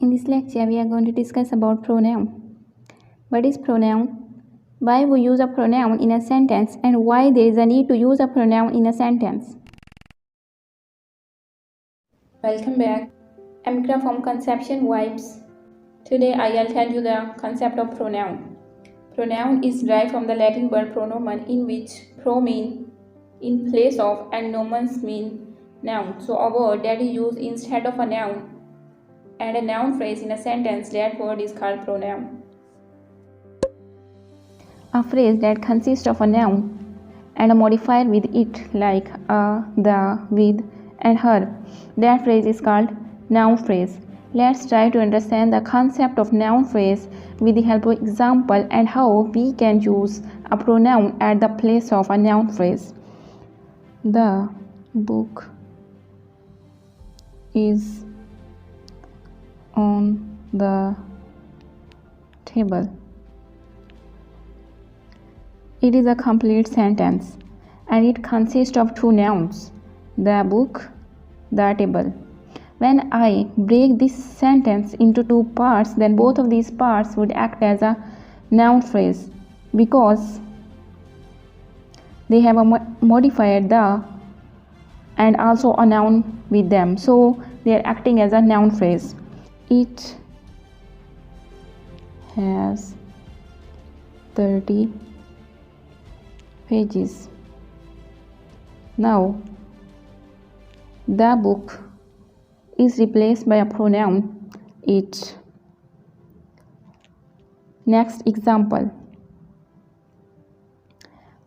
In this lecture, we are going to discuss about pronoun. What is pronoun? Why we use a pronoun in a sentence and why there is a need to use a pronoun in a sentence. Welcome back. I'm Ikra from Conception Vibes. Today I'll tell you the concept of pronoun. Pronoun is derived from the Latin word pronomen, in which pro mean in place of and nomens mean noun. So a word that is used instead of a noun and a noun phrase in a sentence, that word is called pronoun. A phrase that consists of a noun and a modifier with it, like a, the, with, and her, that phrase is called noun phrase. Let's try to understand the concept of noun phrase with the help of example and how we can use a pronoun at the place of a noun phrase. The book is on the table. It is a complete sentence and it consists of two nouns, the book, the table. When I break this sentence into two parts, then both of these parts would act as a noun phrase because they have a modifier the and also a noun with them. So they are acting as a noun phrase. It has 30 pages. Now, the book is replaced by a pronoun it. Next example.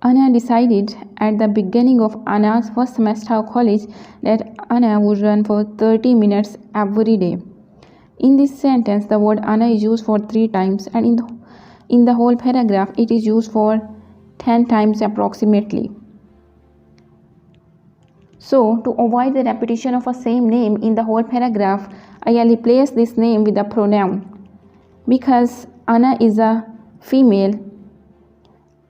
Anna decided at the beginning of Anna's first semester of college that Anna would run for 30 minutes every day. In this sentence, the word Anna is used for 3 times, and in the whole paragraph, it is used for 10 times approximately. So, to avoid the repetition of a same name in the whole paragraph, I'll replace this name with a pronoun. Because Anna is a female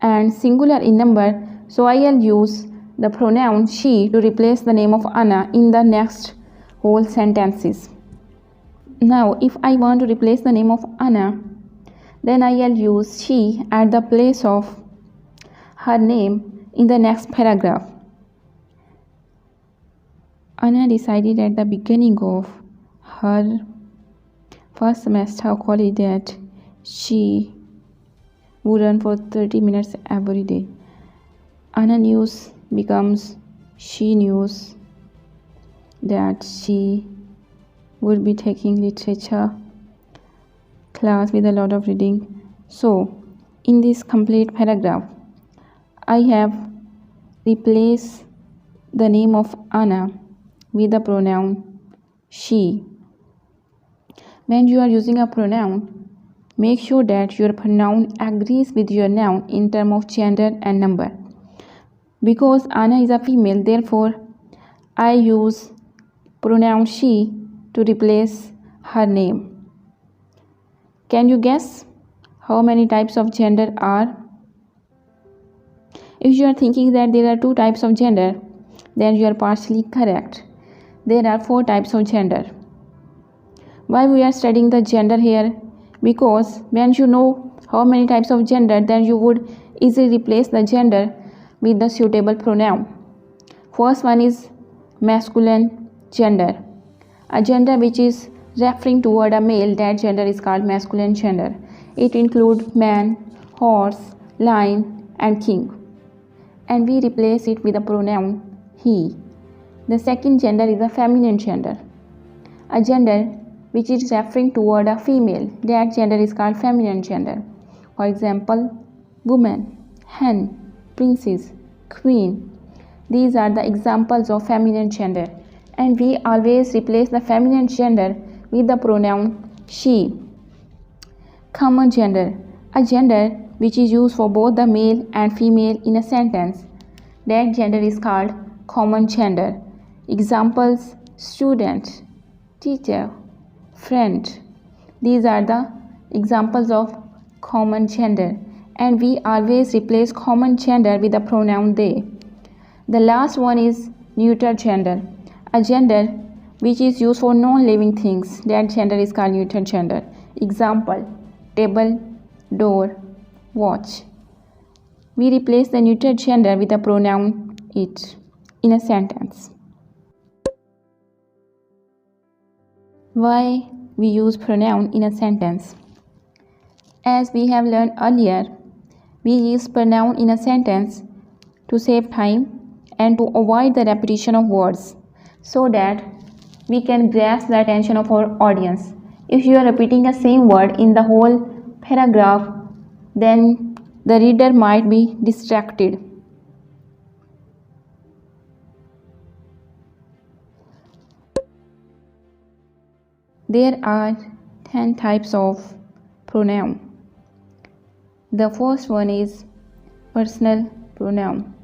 and singular in number, so I'll use the pronoun she to replace the name of Anna in the next whole sentences. Now, if I want to replace the name of Anna, then I'll use she at the place of her name in the next paragraph. Anna decided at the beginning of her first semester of college that she would run for 30 minutes every day. Anna news becomes she news that she would be taking literature class with a lot of reading. So, in this complete paragraph, I have replaced the name of Anna with the pronoun she. When you are using a pronoun, make sure that your pronoun agrees with your noun in terms of gender and number. Because Anna is a female, therefore I use pronoun she to replace her name. Can you guess how many types of gender are? If you are thinking that there are 2 types of gender, then you are partially correct. There are 4 types of gender. Why we are studying the gender here? Because when you know how many types of gender, then you would easily replace the gender with the suitable pronoun. First one is masculine gender. A gender which is referring toward a male, that gender is called masculine gender. It includes man, horse, lion, and king. And we replace it with a pronoun he. The second gender is a feminine gender. A gender which is referring toward a female, that gender is called feminine gender. For example, woman, hen, princess, queen. These are the examples of feminine gender. And we always replace the feminine gender with the pronoun she. Common gender. A gender which is used for both the male and female in a sentence. That gender is called common gender. Examples: student, teacher, friend. These are the examples of common gender, and we always replace common gender with the pronoun they. The last one is neuter gender, a gender which is used for non-living things. That gender is called neuter gender. Example: table, door, watch. We replace the neuter gender with the pronoun it in a sentence. Why we use pronoun in a sentence? As we have learned earlier, we use pronoun in a sentence to save time and to avoid the repetition of words so that we can grasp the attention of our audience. If you are repeating the same word in the whole paragraph, then the reader might be distracted. There are 10 types of pronoun. The first one is personal pronoun.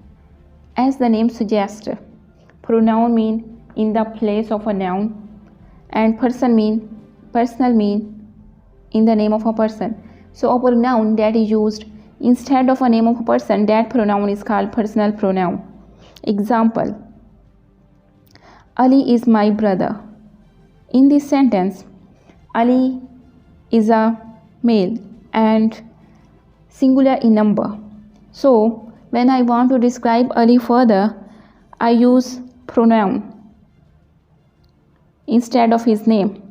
As the name suggests, pronoun mean in the place of a noun and personal mean in the name of a person. So a pronoun that is used instead of a name of a person, that pronoun is called personal pronoun. Example: Ali is my brother. In this sentence, Ali is a male and singular in number. So when I want to describe Ali further, I use pronoun instead of his name.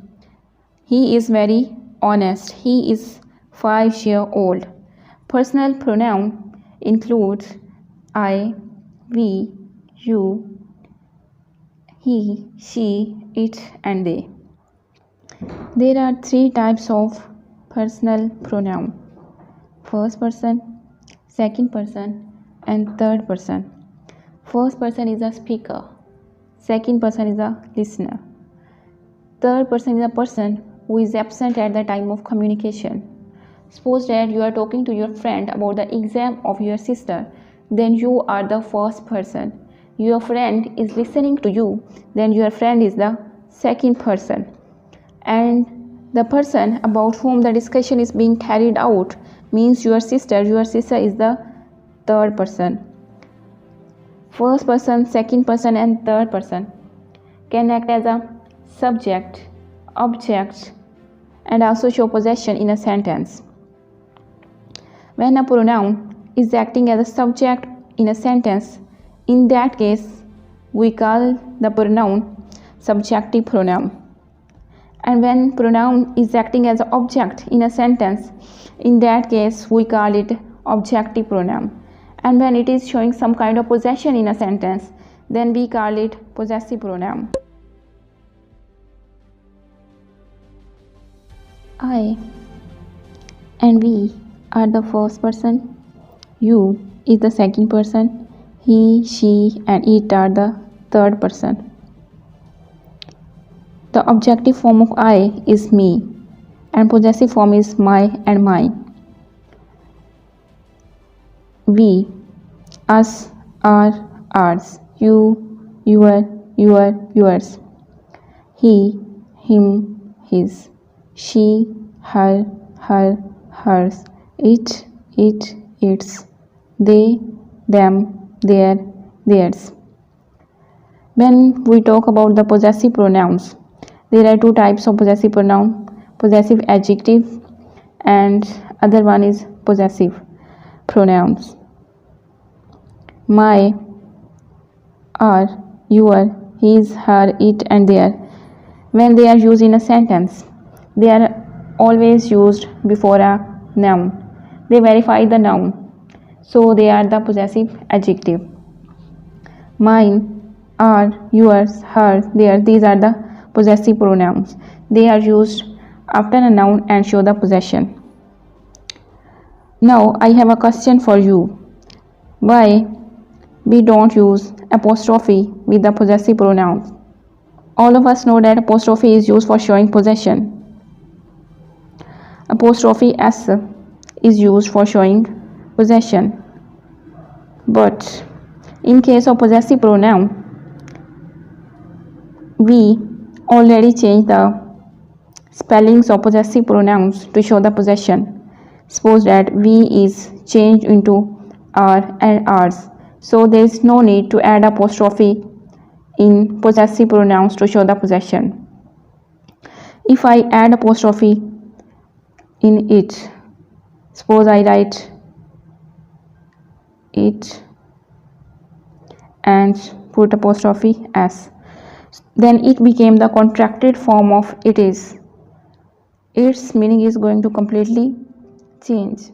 He is very honest. He is 5 years old. Personal pronoun includes I, we, you, he, she, it, and they. There are 3 types of personal pronoun: first person, second person, and third person. First person is a speaker, second person is a listener, third person is a person who is absent at the time of communication. Suppose that you are talking to your friend about the exam of your sister, then you are the first person. Your friend is listening to you, then your friend is the second person. And the person about whom the discussion is being carried out means your sister is the third person. First person, second person, and third person can act as a subject, object, and also show possession in a sentence. When a pronoun is acting as a subject in a sentence, in that case we call the pronoun subjective pronoun. And when pronoun is acting as an object in a sentence, in that case we call it objective pronoun. And when it is showing some kind of possession in a sentence, then we call it possessive pronoun. I and we are the first person, you is the second person, he, she, and it are the third person. The objective form of I is me, and possessive form is my and mine. We, us, our, ours, you, your, yours. He, him, his. She, her, hers. It, its. They, them, their, theirs. When we talk about the possessive pronouns, there are 2 types of possessive pronoun: possessive adjective and other one is possessive pronouns. My, our, your, his, her, it, and their. When they are used in a sentence, they are always used before a noun. They verify the noun, so they are the possessive adjective. Mine, our, yours, hers, their, these are the possessive pronouns. They are used after a noun and show the possession. Now I have a question for you. Why we don't use apostrophe with the possessive pronouns? All of us know that apostrophe is used for showing possession. Apostrophe s is used for showing possession. But in case of possessive pronoun, we already changed the spellings of possessive pronouns to show the possession. Suppose that we is changed into our and ours, so there is no need to add apostrophe in possessive pronouns to show the possession. If I add apostrophe in it, suppose I write it and put apostrophe s, then it became the contracted form of it is. Its meaning is going to completely change.